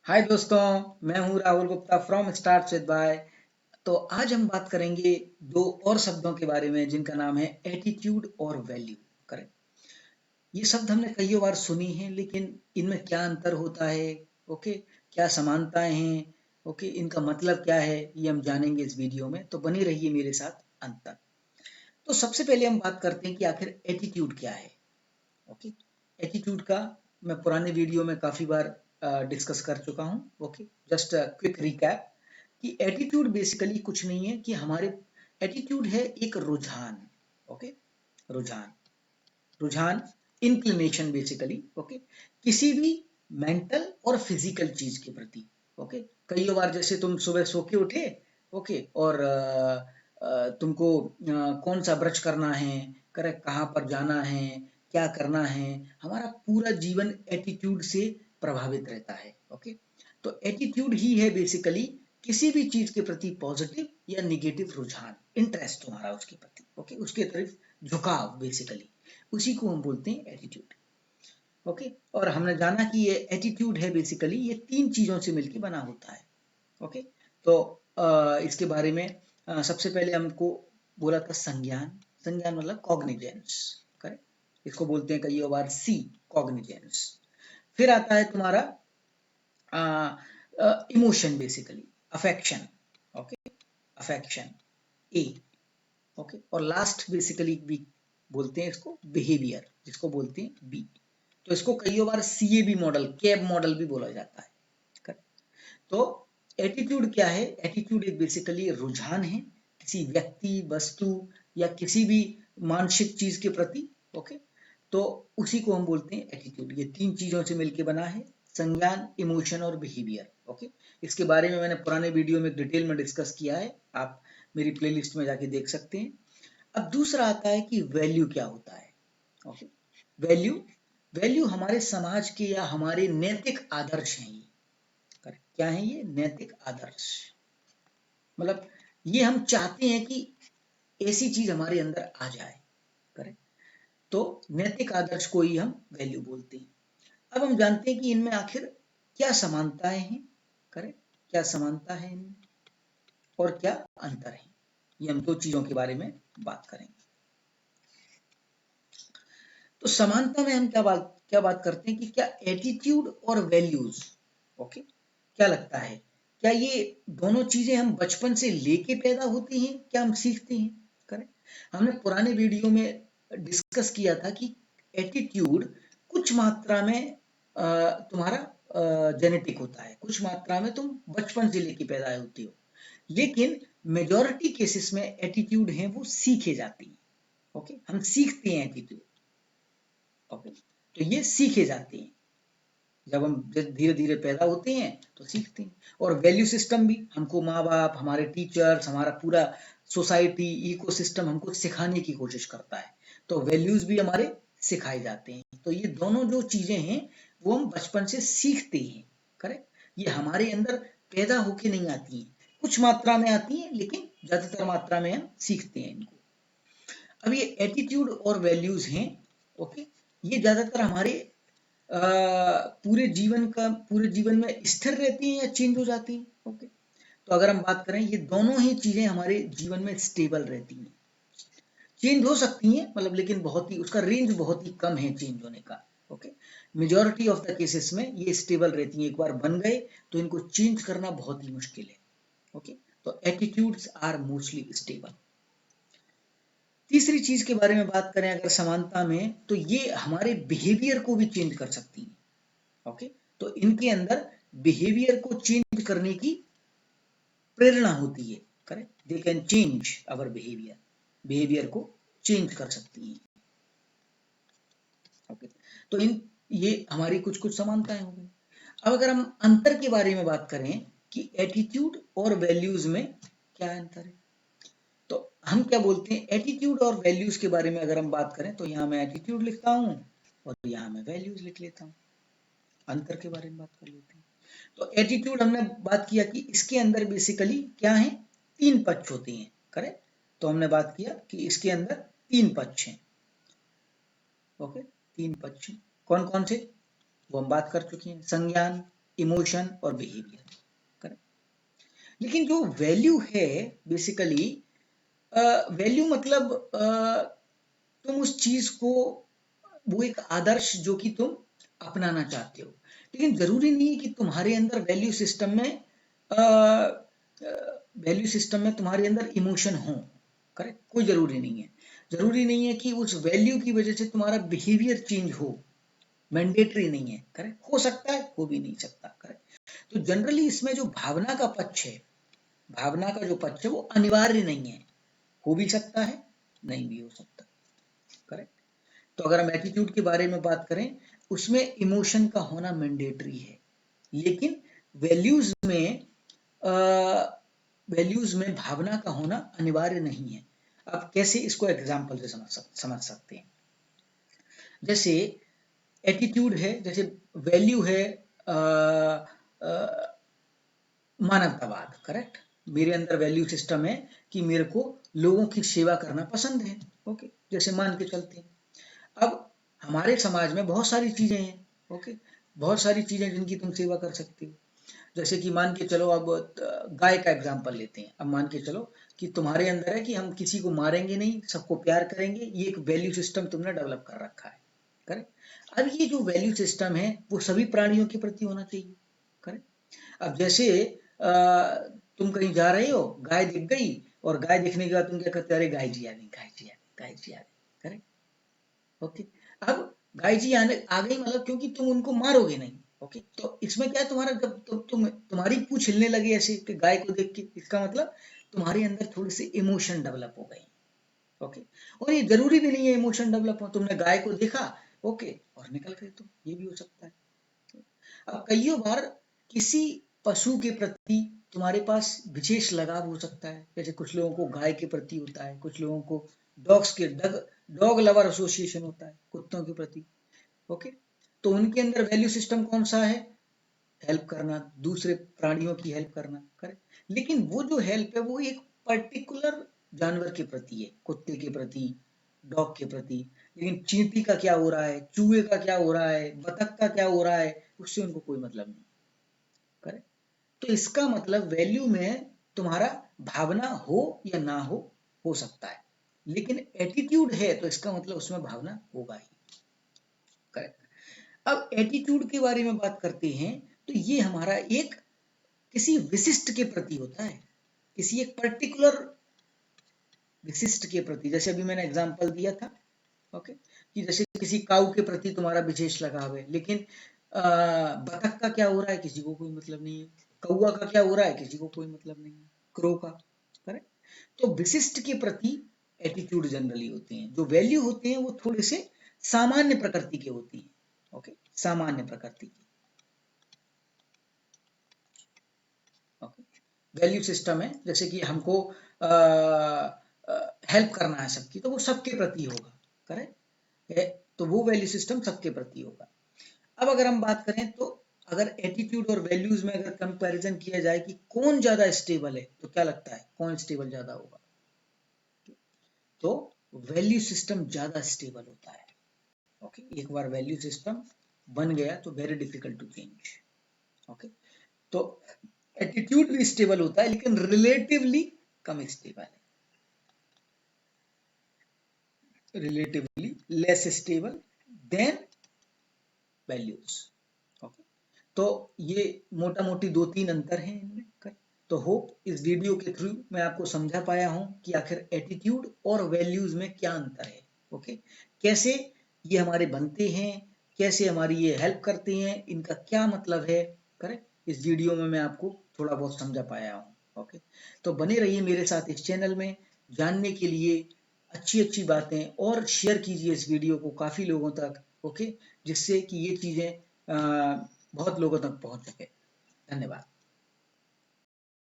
हाय दोस्तों, मैं हूं Rahul Gupta from start with bye. तो आज हम बात करेंगे दो और शब्दों के बारे में जिनका नाम है एटीट्यूड और वैल्यू। करेक्ट। ये शब्द हमने कई बार सुनी हैं, लेकिन इनमें क्या अंतर होता है? ओके, क्या समानताएं हैं? ओके, इनका मतलब क्या है, ये हम जानेंगे इस वीडियो में, तो बनी रहिए मेरे साथ अंत तक। तो सबसे पहले हम बात करते हैं कि आखिर एटीट्यूड क्या है। ओके, एटीट्यूड का मैं पुराने वीडियो में काफी बार डिस्कस कर चुका हूं। ओके, जस्ट क्विक रिकैप कि एटीट्यूड बेसिकली कुछ नहीं है कि हमारे एटीट्यूड है एक रुझान। ओके, रुझान, रुझान, इंक्लिनेशन बेसिकली। ओके, किसी भी मेंटल और फिजिकल चीज के प्रति। ओके, कई बार जैसे तुम सुबह सो के उठे, ओके, और तुमको कौन सा ब्रश करना है, करेक्ट, कहाँ पर जाना है, क्या करना है, हमारा पूरा जीवन एटीट्यूड से प्रभावित रहता है। ओके, तो एटीट्यूड ही है बेसिकली किसी भी चीज के प्रति पॉजिटिव या निगेटिव रुझान, इंटरेस्ट तुम्हारा उसके प्रति। ओके, उसके तरफ झुकाव बेसिकली, उसी को हम बोलते हैं एटीट्यूड। ओके, और हमने जाना कि ये एटीट्यूड है बेसिकली ये तीन चीजों से मिलकर बना होता है। ओके, तो इसके बारे में सबसे पहले हमको बोला था संज्ञान। संज्ञान मतलब कॉग्निजेंस। करेक्ट, इसको बोलते हैं कई बार सी, कॉग्निजेंस। फिर आता है तुम्हारा emotion basically, affection. Okay, affection, A. Okay, और लास्ट बेसिकली भी बोलते हैं इसको बिहेवियर, जिसको बोलते हैं बी। तो इसको कई बार सीएबी मॉडल, कैब मॉडल भी बोला जाता है। तो एटीट्यूड क्या है? एटीट्यूड एक बेसिकली रुझान है किसी व्यक्ति, वस्तु या किसी भी मानसिक चीज के प्रति। ओके, तो उसी को हम बोलते हैं एटीट्यूड। ये तीन चीजों से मिलकर बना है, संज्ञान, इमोशन और बिहेवियर। ओके, इसके बारे में मैंने पुराने वीडियो में डिटेल में डिस्कस किया है, आप मेरी प्लेलिस्ट में जाके देख सकते हैं। अब दूसरा आता है कि वैल्यू क्या होता है। ओके, वैल्यू, वैल्यू हमारे समाज के या हमारे नैतिक आदर्श हैं। ये क्या है? ये नैतिक आदर्श, मतलब ये हम चाहते हैं कि ऐसी चीज हमारे अंदर आ जाए। करेक्ट, तो नैतिक आदर्श को ही हम वैल्यू बोलते हैं। अब हम जानते हैं कि इनमें आखिर क्या समानताएं हैं। करेक्ट, क्या समानता है इनमें और क्या अंतर है, ये हम दो चीजों के बारे में बात करेंगे। तो समानता में हम क्या बात करते हैं कि क्या एटीट्यूड और वैल्यूज, ओके, क्या लगता है, क्या ये दोनों चीजें हम बचपन से लेके पैदा होती हैं, क्या हम सीखते हैं? करेक्ट, हमने पुराने वीडियो में डिस्कस किया था कि एटीट्यूड कुछ मात्रा में तुम्हारा जेनेटिक होता है, कुछ मात्रा में तुम बचपन से लेके पैदा होती हो, लेकिन मेजॉरिटी केसेस में एटीट्यूड है वो सीखे जाती है। ओके, हम सीखते हैं एटीट्यूड। ओके, तो ये सीखे जाते हैं, जब हम धीरे धीरे पैदा होते हैं तो सीखते हैं। और वैल्यू सिस्टम भी हमको माँ बाप, हमारे टीचर्स, हमारा पूरा सोसाइटी, इकोसिस्टम हमको सिखाने की कोशिश करता है, तो वैल्यूज भी हमारे सिखाए जाते हैं। तो ये दोनों जो चीजें हैं वो हम बचपन से सीखते हैं। करेक्ट, ये हमारे अंदर पैदा होके नहीं आती हैं, कुछ मात्रा में आती हैं, लेकिन ज्यादातर मात्रा में हम सीखते हैं इनको। अब ये एटीट्यूड और वैल्यूज हैं, ओके, ये ज्यादातर हमारे पूरे जीवन में स्थिर रहती हैं या चेंज हो जाती हैं। ओके, तो अगर हम बात करें, ये दोनों ही चीजें हमारे जीवन में स्टेबल रहती हैं, चेंज हो सकती हैं मतलब, लेकिन बहुत ही उसका रेंज बहुत ही कम है चेंज होने का। Okay, majority of the cases में ये स्टेबल रहती हैं, एक बार बन गए तो इनको चेंज करना बहुत ही मुश्किल है। ओके, तो एटीट्यूड्स आर मोस्टली स्टेबल। तीसरी चीज के बारे में बात करें अगर समानता में, तो ये हमारे बिहेवियर को भी चेंज कर सकती हैं। ओके, तो इनके अंदर बिहेवियर को चेंज करने की प्रेरणा होती है। Correct, they can change our behaviour, behaviour को चेंज कर सकती हैं। ओके, तो इन ये हमारी कुछ कुछ समानताएं हो गई। अब अगर हम अंतर के बारे में बात करें कि एटीट्यूड और वैल्यूज में क्या अंतर है, तो हम क्या बोलते हैं एटीट्यूड और वैल्यूज के बारे में अगर हम बात करें, तो यहाँ मैं एटीट्यूड लिखता हूं और यहाँ मैं वैल्यूज लिख लेता हूं। अंतर के बारे में बात कर लेते हैं। तो एटीट्यूड हमने बात किया कि इसके अंदर बेसिकली क्या है, तीन पक्ष होते हैं। करेक्ट, तो हमने बात किया कि इसके अंदर तीन पक्ष हैं। ओके, तीन पक्ष कौन कौन से, वो हम बात कर चुके हैं, संज्ञान, इमोशन और बिहेवियर। करेक्ट। लेकिन जो वैल्यू है बेसिकली, वैल्यू मतलब तुम उस चीज को, वो एक आदर्श जो कि तुम अपनाना चाहते हो, लेकिन जरूरी नहीं है कि तुम्हारे अंदर वैल्यू सिस्टम में तुम्हारे अंदर इमोशन हो। करेक्ट, कोई जरूरी नहीं है। जरूरी नहीं है कि उस वैल्यू की वजह से तुम्हारा बिहेवियर चेंज हो, मैंडेटरी नहीं है। करेक्ट, हो सकता है, हो भी नहीं सकता। करेक्ट। तो जनरली इसमें जो भावना का पक्ष है, भावना का जो पक्ष है वो अनिवार्य नहीं है, हो भी सकता है, नहीं भी हो सकता। करेक्ट। तो अगर हम एटीट्यूड के बारे में बात करें, उसमें इमोशन का होना मैंडेटरी है, लेकिन वैल्यूज में भावना का होना अनिवार्य नहीं है। अब कैसे इसको एग्जाम्पल से समझ सकते हैं। जैसे एटीट्यूड है, जैसे वैल्यू है मानवतावाद। करेक्ट, मेरे अंदर वैल्यू सिस्टम है कि मेरे को लोगों की सेवा करना पसंद है। ओके, जैसे मान के चलते हैं, अब हमारे समाज में बहुत सारी चीजें हैं। ओके, बहुत सारी चीजें जिनकी तुम सेवा कर सकते हो। जैसे कि मान के चलो, अब गाय का एग्जाम्पल लेते हैं। अब मान के चलो कि तुम्हारे अंदर है कि हम किसी को मारेंगे नहीं, सबको प्यार करेंगे, ये एक वैल्यू सिस्टम तुमने डेवलप कर रखा है। करेक्ट। अब ये जो वैल्यू सिस्टम है वो सभी प्राणियों के प्रति होना चाहिए। करेक्ट। अब जैसे तुम कहीं जा रहे हो, गाय दिख गई, और गाय दिखने के बाद तुम क्या करते, अरे गाय जी आ गई, गाय जी आ गई, गाय जी आ गई। करेक्ट। ओके। अब गाय जी आने आ गई मतलब क्योंकि तुम उनको मारोगे नहीं। ओके, तो इसमें क्या है, तुम्हारा जब तुम्हारी पूंछ हिलने लगी ऐसे कि गाय को देख के, इसका मतलब तुम्हारे अंदर थोड़े से इमोशन डेवलप हो गए। ओके, और ये जरूरी भी नहीं है इमोशन डेवलप हो, तुमने गाय को देखा, ओके, और निकल गए तुम, ये भी हो सकता है। अब कई बार किसी पशु के प्रति तुम्हारे पास विशेष लगाव हो सकता है। जैसे कुछ लोगों को गाय के प्रति होता है, कुछ लोगों को डॉग लवर एसोसिएशन होता है, कुत्तों के प्रति। ओके, तो उनके अंदर वैल्यू सिस्टम कौन सा है, हेल्प करना, दूसरे प्राणियों की हेल्प करना। करेक्ट। लेकिन वो जो हेल्प है वो एक पर्टिकुलर जानवर के प्रति है, कुत्ते के प्रति, डॉग के प्रति। लेकिन चींटी का क्या हो रहा है, चूहे का क्या हो रहा है, बतख का क्या हो रहा है, उससे उनको कोई मतलब नहीं। करेक्ट। तो इसका मतलब वैल्यू में तुम्हारा भावना हो या ना हो सकता है, लेकिन एटीट्यूड है तो इसका मतलब उसमें भावना होगा ही। करेक्ट। अब एटीट्यूड के बारे में बात करते हैं, तो ये हमारा एक किसी विशिष्ट के प्रति होता है, किसी एक पर्टिकुलर विशिष्ट के प्रति। जैसे अभी मैंने एग्जांपल दिया था, ओके, कि जैसे किसी काऊ के प्रति तुम्हारा विशेष लगाव है, लेकिन बतख का क्या हो रहा है किसी को कोई मतलब नहीं है, कौआ का क्या हो रहा है किसी को कोई मतलब नहीं है, क्रो का। करेक्ट। तो विशिष्ट के प्रति एटीट्यूड जनरली होते हैं। जो वैल्यू होते हैं वो थोड़े से सामान्य प्रकृति के होती हैं। ओके, सामान्य प्रकृति की। ओके, वैल्यू सिस्टम है, जैसे कि हमको हेल्प करना है सबकी, तो वो सबके प्रति होगा। करेक्ट, तो वो वैल्यू सिस्टम सबके प्रति होगा। अब अगर हम बात करें, तो अगर एटीट्यूड और वैल्यूज में अगर कंपैरिजन किया जाए कि कौन ज्यादा स्टेबल है, तो क्या लगता है कौन स्टेबल ज्यादा होगा? तो वैल्यू सिस्टम ज्यादा स्टेबल होता है। ओके, एक बार वैल्यू सिस्टम बन गया तो very difficult to change. Okay, तो एटीट्यूड भी स्टेबल होता है, लेकिन रिलेटिवली कम स्टेबल है, relatively less stable than values. Okay, तो ये मोटा मोटी 2-3 अंतर हैं इनमें। तो होप इस वीडियो के थ्रू मैं आपको समझा पाया हूं कि आखिर एटीट्यूड और वैल्यूज में क्या अंतर है। ओके, कैसे ये हमारे बनते हैं, कैसे हमारी ये हेल्प करते हैं, इनका क्या मतलब है। करेक्ट, इस वीडियो में मैं आपको थोड़ा बहुत समझा पाया हूं। ओके, तो बने रहिए मेरे साथ इस चैनल में जानने के लिए अच्छी अच्छी बातें, और शेयर कीजिए इस वीडियो को काफी लोगों तक। ओके, जिससे कि ये चीजें बहुत लोगों तक पहुंच सके। धन्यवाद।